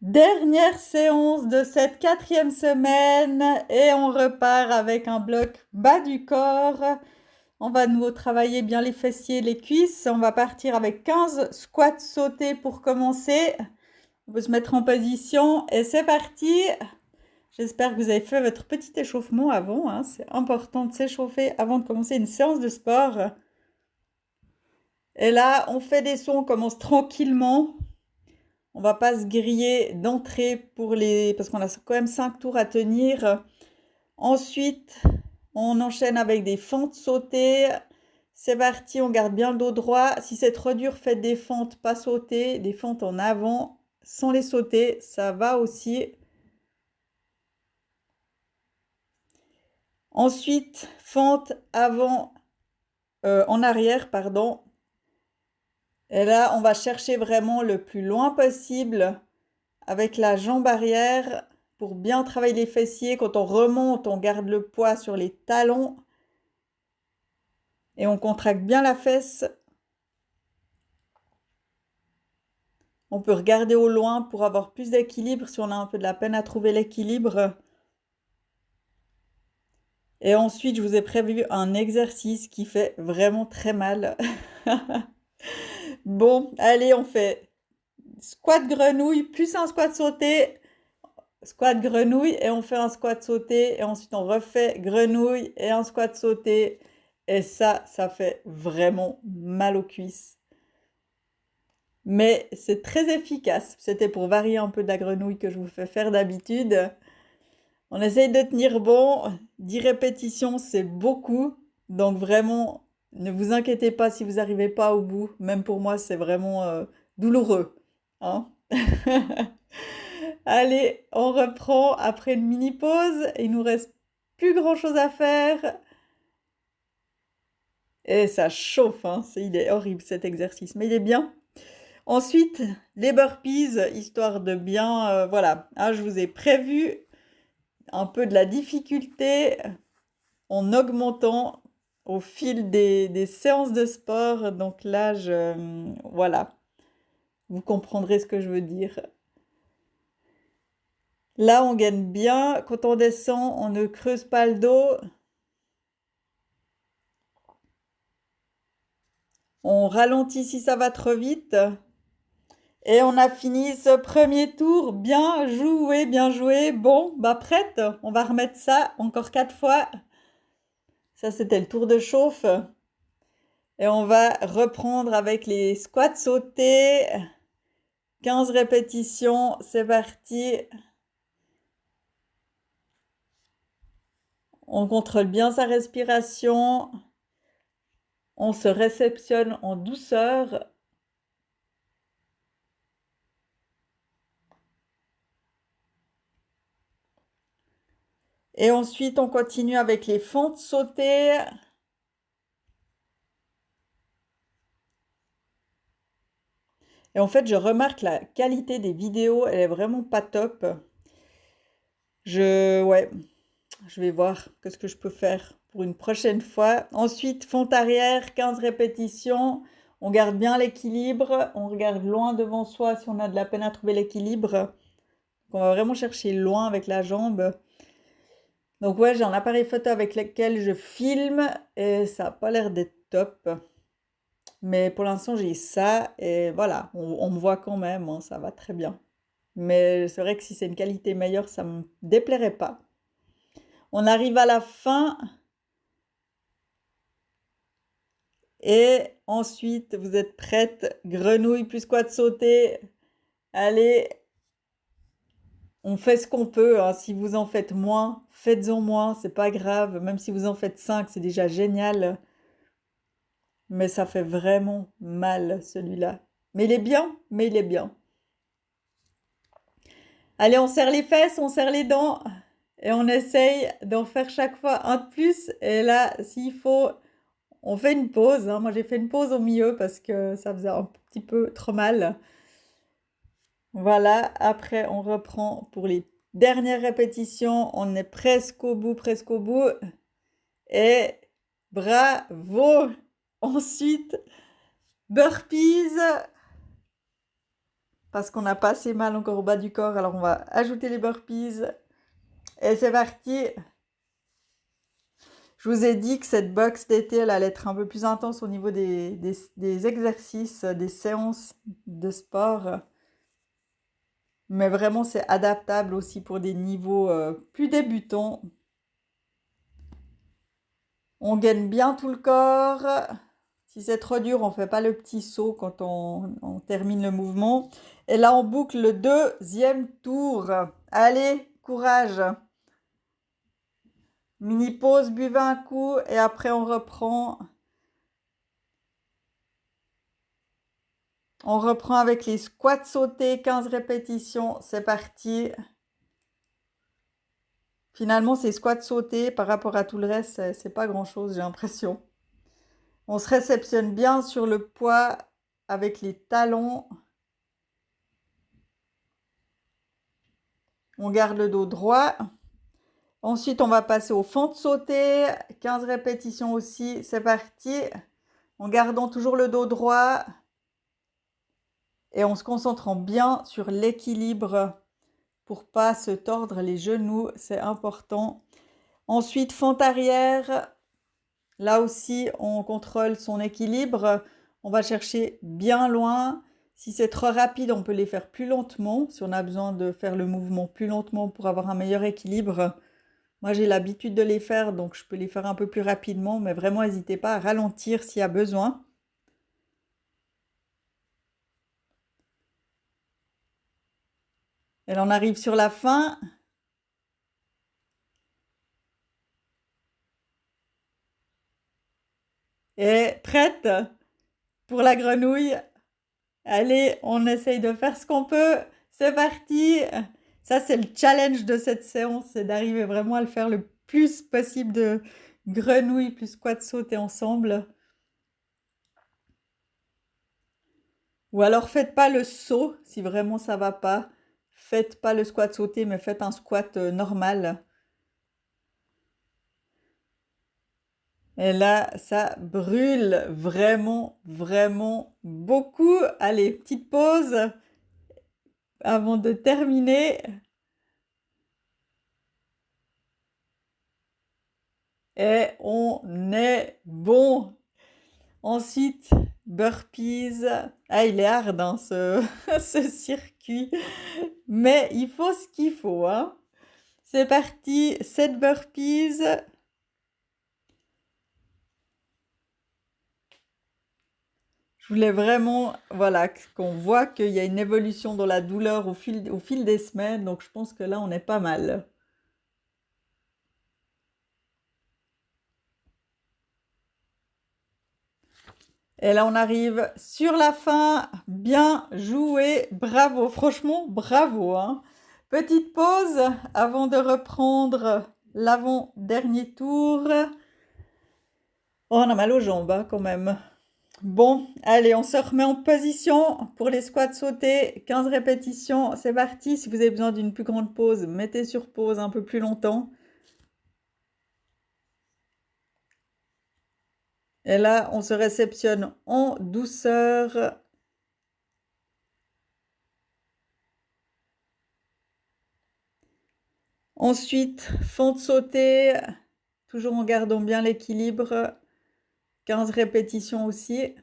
Dernière séance de cette quatrième semaine et on repart avec un bloc bas du corps. On va nous travailler bien les fessiers, les cuisses. On va partir avec 15 squats sautés pour commencer. On peut se mettre en position et c'est parti. J'espère que vous avez fait votre petit échauffement avant, hein. C'est important de s'échauffer avant de commencer une séance de sport. Et là, on fait des sons, on commence tranquillement. On va pas se griller d'entrée parce qu'on a quand même 5 tours à tenir. Ensuite, on enchaîne avec des fentes sautées. C'est parti, on garde bien le dos droit. Si c'est trop dur, faites des fentes pas sautées, des fentes en avant sans les sauter, ça va aussi. Ensuite, fente avant, en arrière, pardon. Et là, on va chercher vraiment le plus loin possible avec la jambe arrière pour bien travailler les fessiers. Quand on remonte, on garde le poids sur les talons et on contracte bien la fesse. On peut regarder au loin pour avoir plus d'équilibre si on a un peu de la peine à trouver l'équilibre. Et ensuite, je vous ai prévu un exercice qui fait vraiment très mal. Bon, allez, on fait squat grenouille plus un squat sauté, squat grenouille et on fait un squat sauté et ensuite on refait grenouille et un squat sauté et ça fait vraiment mal aux cuisses. Mais c'est très efficace. C'était pour varier un peu de la grenouille que je vous fais faire d'habitude. On essaye de tenir bon. 10 répétitions, c'est beaucoup. Donc vraiment, ne vous inquiétez pas si vous n'arrivez pas au bout. Même pour moi, c'est vraiment douloureux, hein. Allez, on reprend après une mini pause. Il nous reste plus grand-chose à faire. Et ça chauffe, hein. Il est horrible cet exercice, mais il est bien. Ensuite, les burpees, histoire de bien, voilà. Ah, je vous ai prévu un peu de la difficulté en augmentant au fil des séances de sport. Donc là, voilà, vous comprendrez ce que je veux dire. Là, on gagne bien. Quand on descend, on ne creuse pas le dos. On ralentit si ça va trop vite. Et on a fini ce premier tour. Bien joué, bien joué. Bon, bah prête. On va remettre ça encore 4 fois. Ça, c'était le tour de chauffe. Et on va reprendre avec les squats sautés. 15 répétitions, c'est parti. On contrôle bien sa respiration. On se réceptionne en douceur. Et ensuite, on continue avec les fentes sautées. Et en fait, je remarque la qualité des vidéos, elle est vraiment pas top. Ouais, je vais voir ce que je peux faire pour une prochaine fois. Ensuite, fente arrière, 15 répétitions. On garde bien l'équilibre. On regarde loin devant soi si on a de la peine à trouver l'équilibre. On va vraiment chercher loin avec la jambe. Donc ouais, j'ai un appareil photo avec lequel je filme et ça n'a pas l'air d'être top. Mais pour l'instant, j'ai ça et voilà, on me voit quand même, hein, ça va très bien. Mais c'est vrai que si c'est une qualité meilleure, ça me déplairait pas. On arrive à la fin et ensuite, vous êtes prête, grenouille plus squat sauté. Allez, on fait ce qu'on peut, hein. Si vous en faites moins, faites-en moins, c'est pas grave. Même si vous en faites 5, c'est déjà génial. Mais ça fait vraiment mal celui-là. Mais il est bien, mais il est bien. Allez, on serre les fesses, on serre les dents et on essaye d'en faire chaque fois un de plus. Et là, s'il faut, on fait une pause, hein. Moi, j'ai fait une pause au milieu parce que ça faisait un petit peu trop mal. Voilà, après, on reprend pour les dernières répétitions. On est presque au bout, presque au bout. Et bravo! Ensuite, burpees. parce qu'on n'a pas assez mal encore au bas du corps. Alors on va ajouter les burpees. Et c'est parti. Je vous ai dit que cette box d'été, elle allait être un peu plus intense au niveau des exercices, des séances de sport. Mais vraiment, c'est adaptable aussi pour des niveaux plus débutants. On gaine bien tout le corps. Si c'est trop dur, on ne fait pas le petit saut quand on termine le mouvement. Et là, on boucle le deuxième tour. Allez, courage. Mini pause, buvez un coup et après on reprend. On reprend avec les squats sautés, 15 répétitions. C'est parti. Finalement, ces squats sautés par rapport à tout le reste, c'est pas grand-chose, j'ai l'impression. On se réceptionne bien sur le poids avec les talons. On garde le dos droit. Ensuite, on va passer aux fentes sautées. 15 répétitions aussi. C'est parti. En gardant toujours le dos droit. Et en se concentrant bien sur l'équilibre pour pas se tordre les genoux. C'est important. Ensuite, fente arrière. Là aussi, on contrôle son équilibre. On va chercher bien loin. Si c'est trop rapide, on peut les faire plus lentement. Si on a besoin de faire le mouvement plus lentement pour avoir un meilleur équilibre. Moi, j'ai l'habitude de les faire, donc je peux les faire un peu plus rapidement. Mais vraiment, n'hésitez pas à ralentir s'il y a besoin. Et là, on arrive sur la fin. Et prête pour la grenouille. Allez, on essaye de faire ce qu'on peut. C'est parti. Ça, c'est le challenge de cette séance, c'est d'arriver vraiment à le faire le plus possible de grenouilles plus squat sauter ensemble. Ou alors, faites pas le saut si vraiment ça va pas. Faites pas le squat sauté, mais faites un squat normal. Et là, ça brûle vraiment, vraiment beaucoup. Allez, petite pause avant de terminer. Et on est bon. Ensuite, burpees. Ah, il est hard, hein, ce circuit. Mais il faut ce qu'il faut, hein. C'est parti, 7 burpees. Je voulais vraiment, voilà, qu'on voit qu'il y a une évolution dans la douleur au fil des semaines. Donc, je pense que là, on est pas mal. Et là, on arrive sur la fin. Bien joué. Bravo. Franchement, bravo, hein. Petite pause avant de reprendre l'avant-dernier tour. Oh, on a mal aux jambes, hein, quand même. Bon, allez, on se remet en position pour les squats sautés. 15 répétitions, c'est parti. Si vous avez besoin d'une plus grande pause, mettez sur pause un peu plus longtemps. Et là, on se réceptionne en douceur. Ensuite, fente sautée, toujours en gardant bien l'équilibre. 15 répétitions aussi.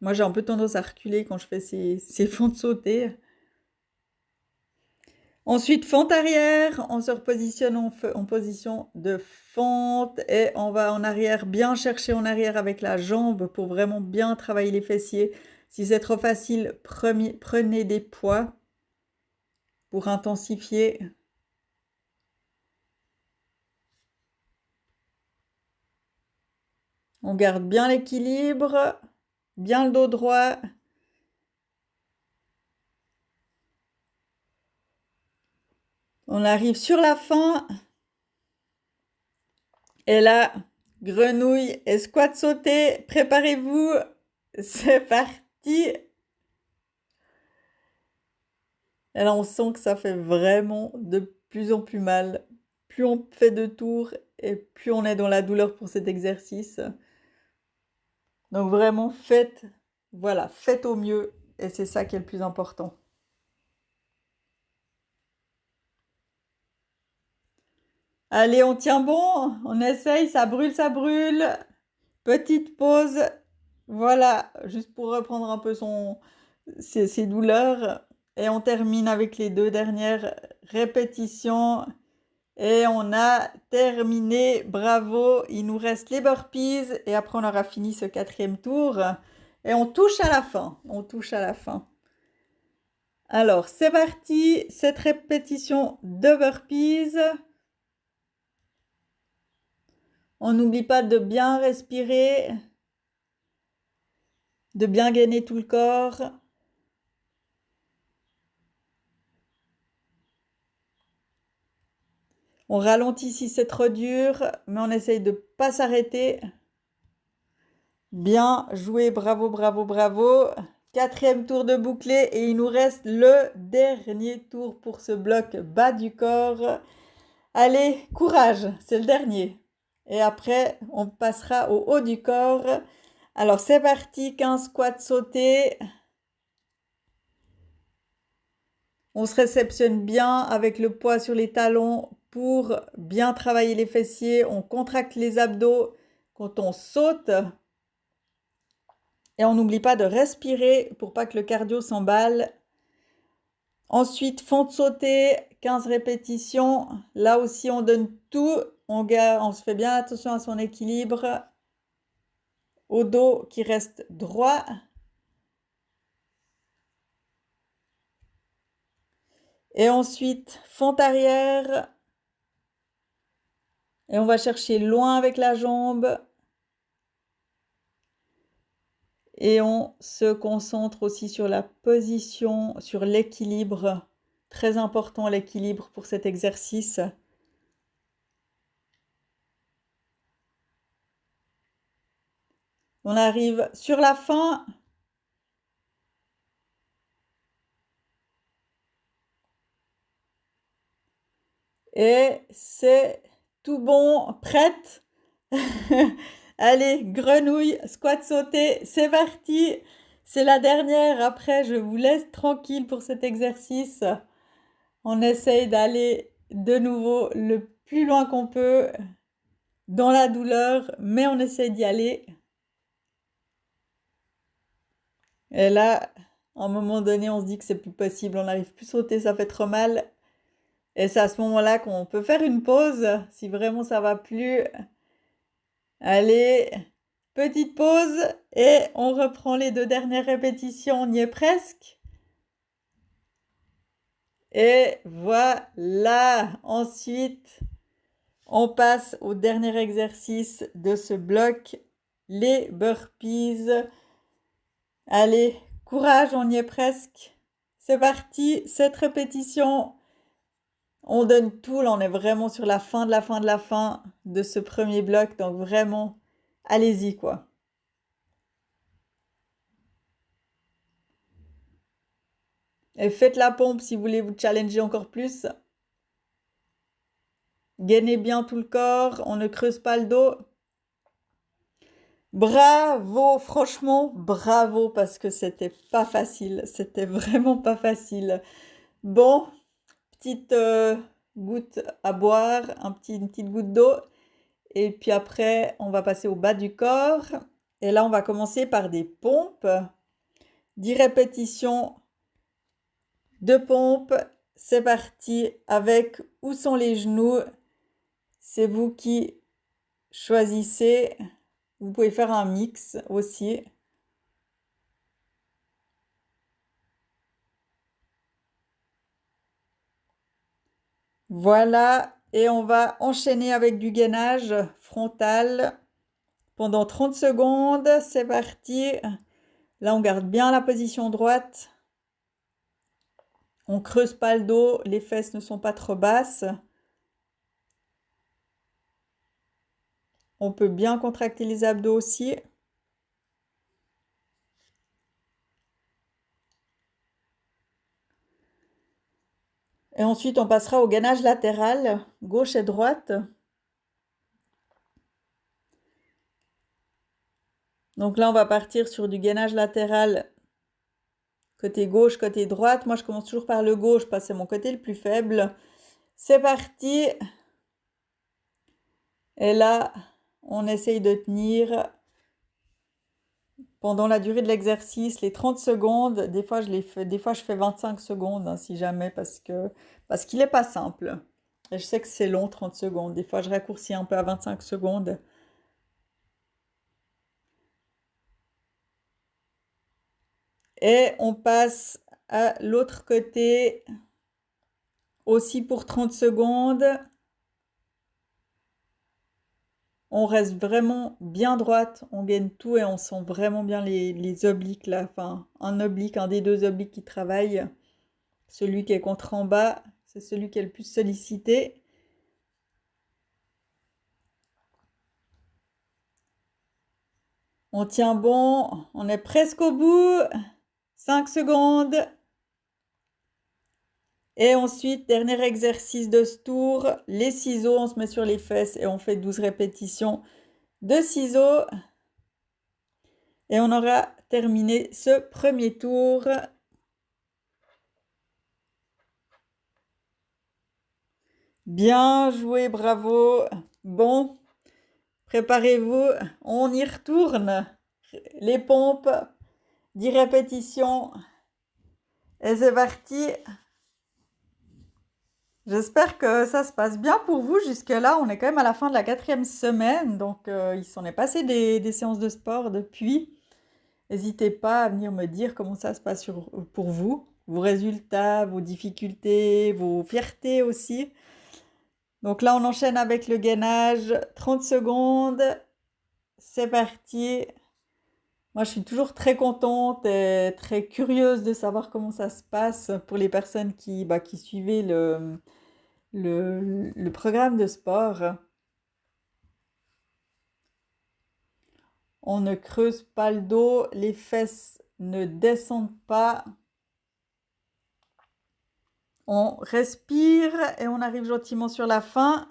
Moi, j'ai un peu tendance à reculer quand je fais ces fentes sautées. Ensuite, fente arrière, on se repositionne en position de fente et on va en arrière, bien chercher en arrière avec la jambe pour vraiment bien travailler les fessiers. Si c'est trop facile, prenez des poids pour intensifier. On garde bien l'équilibre, bien le dos droit. On arrive sur la fin. Et là, grenouille et squat sauté, préparez-vous, c'est parti. Et là, on sent que ça fait vraiment de plus en plus mal. Plus on fait de tours et plus on est dans la douleur pour cet exercice. Donc vraiment, faites Voilà, faites au mieux et c'est ça qui est le plus important. Allez, on tient bon, on essaye, ça brûle, ça brûle. Petite pause, voilà, juste pour reprendre un peu ses douleurs. Et on termine avec les 2 dernières répétitions. Et on a terminé, bravo. Il nous reste les burpees et après on aura fini ce 4e tour. Et on touche à la fin, on touche à la fin. Alors, c'est parti, 7 répétitions de burpees. On n'oublie pas de bien respirer, de bien gainer tout le corps. On ralentit si c'est trop dur, mais on essaye de ne pas s'arrêter. Bien joué, bravo, bravo, bravo. 4e tour de bouclé et il nous reste le dernier tour pour ce bloc bas du corps. Allez, courage, c'est le dernier. Et après, on passera au haut du corps. Alors, c'est parti, 15 squats sautés. On se réceptionne bien avec le poids sur les talons pour bien travailler les fessiers. On contracte les abdos quand on saute. Et on n'oublie pas de respirer pour pas que le cardio s'emballe. Ensuite, fente sautée, 15 répétitions. Là aussi, on donne tout. On se fait bien attention à son équilibre. Au dos qui reste droit. Et ensuite, fente arrière. Et on va chercher loin avec la jambe. Et on se concentre aussi sur la position, sur l'équilibre. Très important l'équilibre pour cet exercice. On arrive sur la fin. Et c'est tout bon, prête. Allez, grenouille, squat sauté, c'est parti. C'est la dernière, après je vous laisse tranquille pour cet exercice. On essaye d'aller de nouveau le plus loin qu'on peut dans la douleur, mais on essaye d'y aller. Et là, à un moment donné, on se dit que c'est plus possible, on n'arrive plus à sauter, ça fait trop mal. Et c'est à ce moment-là qu'on peut faire une pause, si vraiment ça va plus. Allez, petite pause et on reprend les 2 dernières répétitions, on y est presque. Et voilà, ensuite, on passe au dernier exercice de ce bloc, les burpees. Allez, courage, on y est presque. C'est parti, 7 répétitions. On donne tout, là on est vraiment sur la fin de la fin de la fin de ce premier bloc, donc vraiment, allez-y quoi. Et faites la pompe si vous voulez vous challenger encore plus. Gainez bien tout le corps, on ne creuse pas le dos. Bravo, franchement, bravo, parce que c'était pas facile, c'était vraiment pas facile. Bon, petite goutte à boire, une petite goutte d'eau. Et puis après, on va passer au bas du corps. Et là, on va commencer par des pompes. 10 répétitions de pompes. C'est parti avec où sont les genoux. C'est vous qui choisissez. Vous pouvez faire un mix aussi. Voilà, et on va enchaîner avec du gainage frontal pendant 30 secondes. C'est parti. Là, on garde bien la position droite. On creuse pas le dos, les fesses ne sont pas trop basses. On peut bien contracter les abdos aussi. Et ensuite, on passera au gainage latéral, gauche et droite. Donc là, on va partir sur du gainage latéral, côté gauche, côté droite. Moi, je commence toujours par le gauche parce que c'est mon côté le plus faible. C'est parti. Et là, on essaye de tenir pendant la durée de l'exercice, les 30 secondes. Des fois, je fais 25 secondes, hein, si jamais, parce qu'il n'est pas simple. Et je sais que c'est long, 30 secondes. Des fois, je raccourcis un peu à 25 secondes. Et on passe à l'autre côté, aussi pour 30 secondes. On reste vraiment bien droite, on gaine tout et on sent vraiment bien les obliques là. Enfin, un oblique, un des deux obliques qui travaille. Celui qui est contre en bas, c'est celui qui est le plus sollicité. On tient bon, on est presque au bout. 5 secondes. Et ensuite, dernier exercice de ce tour, les ciseaux, on se met sur les fesses et on fait 12 répétitions de ciseaux. Et on aura terminé ce premier tour. Bien joué, bravo. Bon, préparez-vous, on y retourne. Les pompes, 10 répétitions. Et c'est parti. J'espère que ça se passe bien pour vous. Jusque-là, on est quand même à la fin de la 4e semaine. Donc, il s'en est passé des séances de sport depuis. N'hésitez pas à venir me dire comment ça se passe pour vous. Vos résultats, vos difficultés, vos fiertés aussi. Donc là, on enchaîne avec le gainage. 30 secondes. C'est parti. Moi, je suis toujours très contente et très curieuse de savoir comment ça se passe pour les personnes qui suivaient le programme de sport. On ne creuse pas le dos, les fesses ne descendent pas. On respire et on arrive gentiment sur la fin.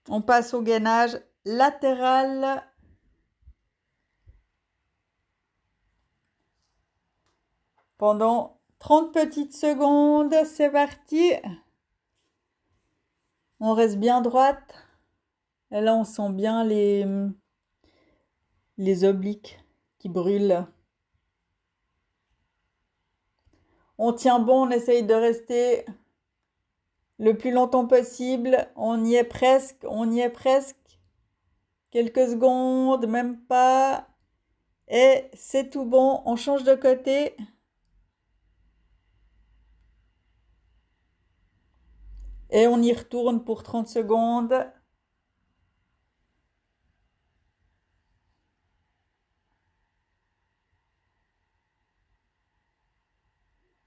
On passe au gainage latéral. Pendant 30 petites secondes, c'est parti. On reste bien droite. Et là, on sent bien les obliques qui brûlent. On tient bon, on essaye de rester le plus longtemps possible. On y est presque, on y est presque. Quelques secondes, même pas. Et c'est tout bon, on change de côté. Et on y retourne pour 30 secondes.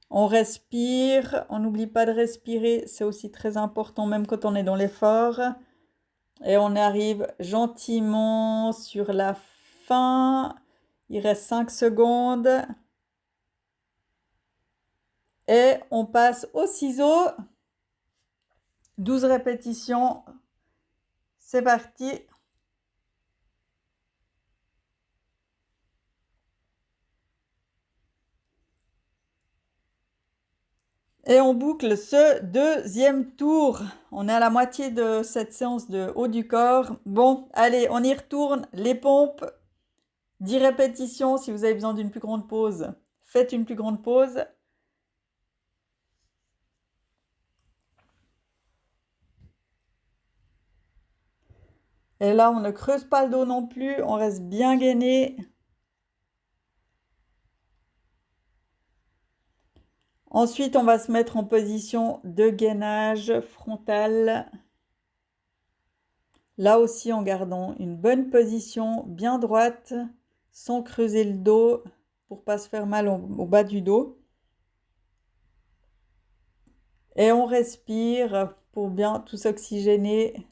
On respire, on n'oublie pas de respirer, c'est aussi très important même quand on est dans l'effort. Et on arrive gentiment sur la fin. Il reste 5 secondes. Et on passe au ciseau. 12 répétitions. C'est parti. Et on boucle ce deuxième tour. On est à la moitié de cette séance de haut du corps. Bon, allez, on y retourne. Les pompes. 10 répétitions. Si vous avez besoin d'une plus grande pause, faites une plus grande pause. Et là, on ne creuse pas le dos non plus. On reste bien gainé. Ensuite, on va se mettre en position de gainage frontal. Là aussi, en gardant une bonne position bien droite, sans creuser le dos pour pas se faire mal au bas du dos. Et on respire pour bien tout s'oxygéner.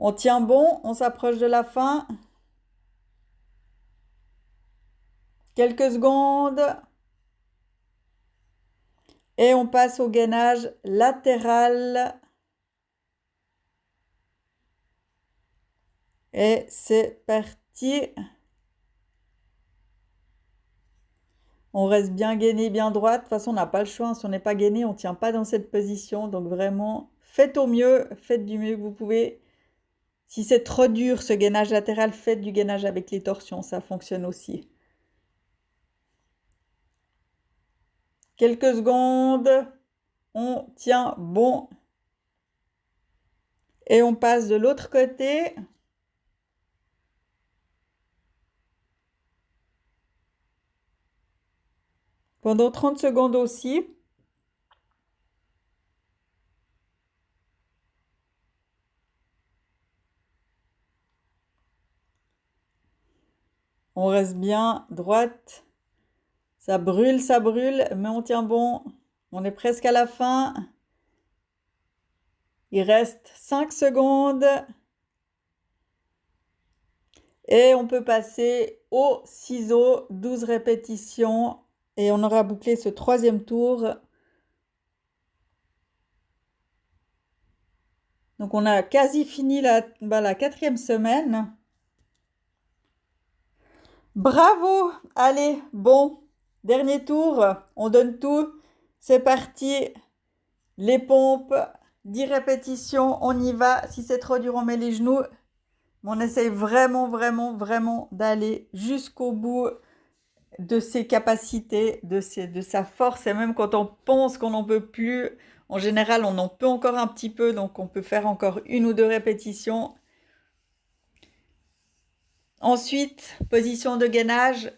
On tient bon, on s'approche de la fin. Quelques secondes. Et on passe au gainage latéral. Et c'est parti. On reste bien gainé, bien droite. De toute façon, on n'a pas le choix. Si on n'est pas gainé, on ne tient pas dans cette position. Donc vraiment, faites au mieux. Faites du mieux que vous pouvez. Si c'est trop dur, ce gainage latéral, faites du gainage avec les torsions. Ça fonctionne aussi. Quelques secondes. On tient bon. Et on passe de l'autre côté. Pendant 30 secondes aussi. On reste bien droite. Ça brûle, mais on tient bon. On est presque à la fin. Il reste 5 secondes. Et on peut passer au ciseau, 12 répétitions. Et on aura bouclé ce troisième tour. Donc on a quasi fini la 4e semaine. Bravo! Allez, bon, dernier tour, on donne tout. C'est parti. Les pompes, 10 répétitions, on y va. Si c'est trop dur, on met les genoux. Mais on essaye vraiment, vraiment, vraiment d'aller jusqu'au bout de ses capacités, de sa force. Et même quand on pense qu'on n'en peut plus, en général, on en peut encore un petit peu. Donc, on peut faire encore 1 ou 2 répétitions. Ensuite, position de gainage.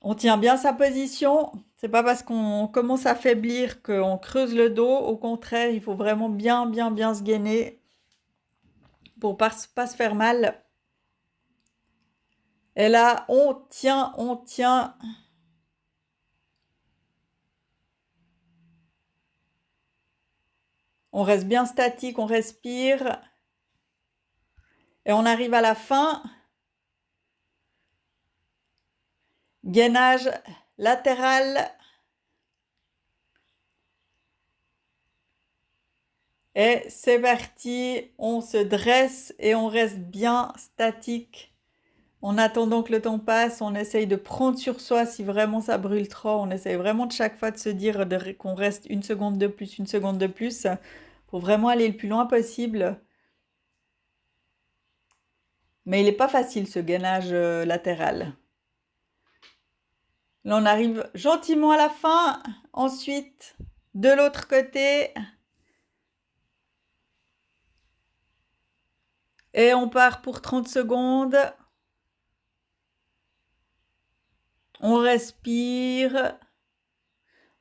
On tient bien sa position. C'est pas parce qu'on commence à faiblir qu'on creuse le dos. Au contraire, il faut vraiment bien, bien, bien se gainer pour pas se faire mal. Et là, on tient, on tient. On reste bien statique, on respire. Et on arrive à la fin. Gainage latéral. Et c'est parti. On se dresse et on reste bien statique. En attendant que le temps passe, on essaye de prendre sur soi si vraiment ça brûle trop. On essaye vraiment de chaque fois de se dire qu'on reste 1 seconde de plus, 1 seconde de plus, pour vraiment aller le plus loin possible. Mais il n'est pas facile ce gainage latéral. Là, on arrive gentiment à la fin. Ensuite, de l'autre côté. Et on part pour 30 secondes. On respire.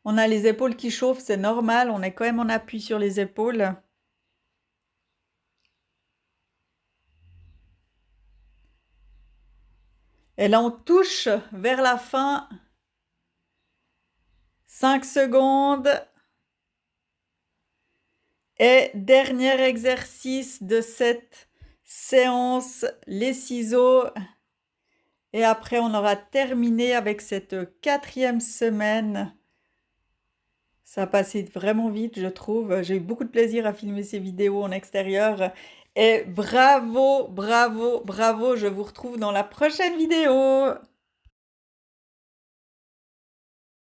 On a les épaules qui chauffent, c'est normal. On est quand même en appui sur les épaules. Et là, on touche vers la fin. 5 secondes. Et dernier exercice de cette séance, les ciseaux. Et après, on aura terminé avec cette 4e semaine. Ça a passé vraiment vite, je trouve. J'ai eu beaucoup de plaisir à filmer ces vidéos en extérieur. Et bravo, bravo, bravo. Je vous retrouve dans la prochaine vidéo.